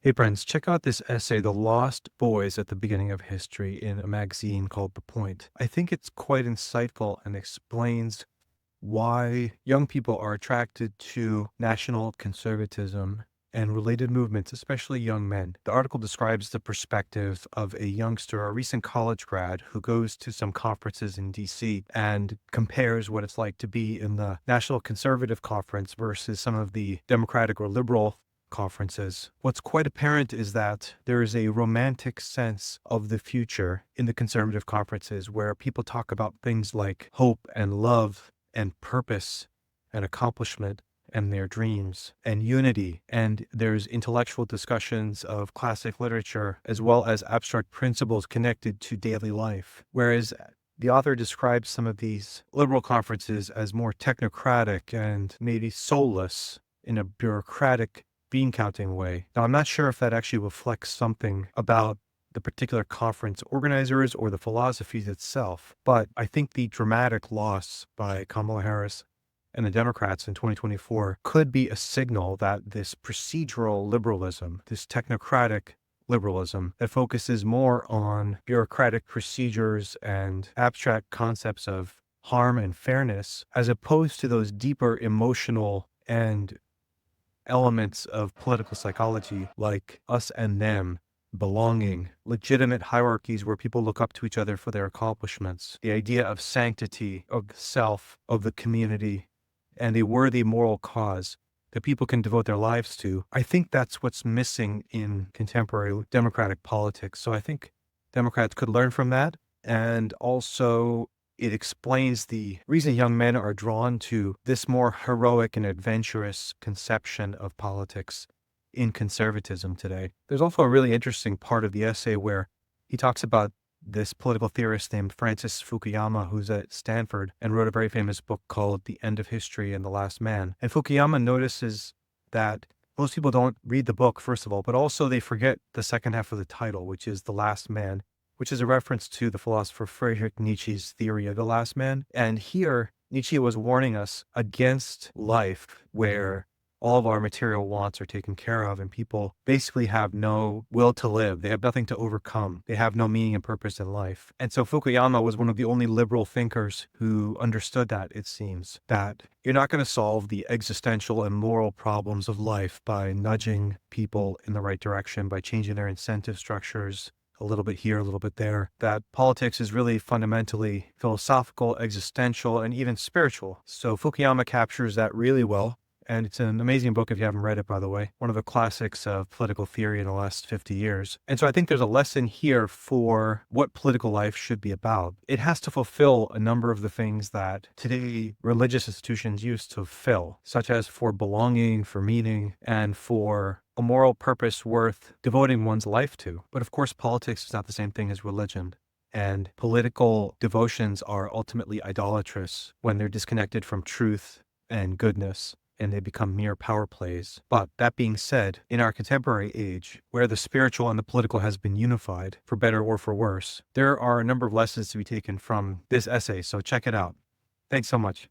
Hey friends, check out this essay, The Lost Boys at the Beginning of History, in a magazine called The Point. I think it's quite insightful and explains why young people are attracted to national conservatism and related movements, especially young men. The article describes the perspective of a youngster, a recent college grad, who goes to some conferences in DC and compares what it's like to be in the National Conservative Conference versus some of the Democratic or liberal conferences. What's quite apparent is that there is a romantic sense of the future in the conservative conferences where people talk about things like hope and love and purpose and accomplishment and their dreams and unity. And there's intellectual discussions of classic literature as well as abstract principles connected to daily life. Whereas the author describes some of these liberal conferences as more technocratic and maybe soulless in a bureaucratic bean counting way. Now, I'm not sure if that actually reflects something about the particular conference organizers or the philosophies itself, but I think the dramatic loss by Kamala Harris and the Democrats in 2024 could be a signal that this procedural liberalism, this technocratic liberalism that focuses more on bureaucratic procedures and abstract concepts of harm and fairness, as opposed to those deeper emotional and elements of political psychology like us and them, belonging, legitimate hierarchies where people look up to each other for their accomplishments, the idea of sanctity, of the self, of the community, and a worthy moral cause that people can devote their lives to. I think that's what's missing in contemporary democratic politics. So I think Democrats could learn from that. And also, it explains the reason young men are drawn to this more heroic and adventurous conception of politics in conservatism today. There's also a really interesting part of the essay where he talks about this political theorist named Francis Fukuyama, who's at Stanford and wrote a very famous book called The End of History and the Last Man. And Fukuyama notices that most people don't read the book, first of all, but also they forget the second half of the title, which is The Last Man, which is a reference to the philosopher Friedrich Nietzsche's theory of the last man. And here, Nietzsche was warning us against life where all of our material wants are taken care of and people basically have no will to live. They have nothing to overcome. They have no meaning and purpose in life. And so Fukuyama was one of the only liberal thinkers who understood that, it seems, that you're not going to solve the existential and moral problems of life by nudging people in the right direction, by changing their incentive structures, a little bit here, a little bit there, that politics is really fundamentally philosophical, existential, and even spiritual. So Fukuyama captures that really well. And it's an amazing book if you haven't read it, by the way. One of the classics of political theory in the last 50 years. And so I think there's a lesson here for what political life should be about. It has to fulfill a number of the things that today religious institutions used to fill, such as for belonging, for meaning, and for a moral purpose worth devoting one's life to. But of course, politics is not the same thing as religion. And political devotions are ultimately idolatrous when they're disconnected from truth and goodness, and they become mere power plays. But that being said, in our contemporary age, where the spiritual and the political has been unified, for better or for worse, there are a number of lessons to be taken from this essay, so check it out. Thanks so much.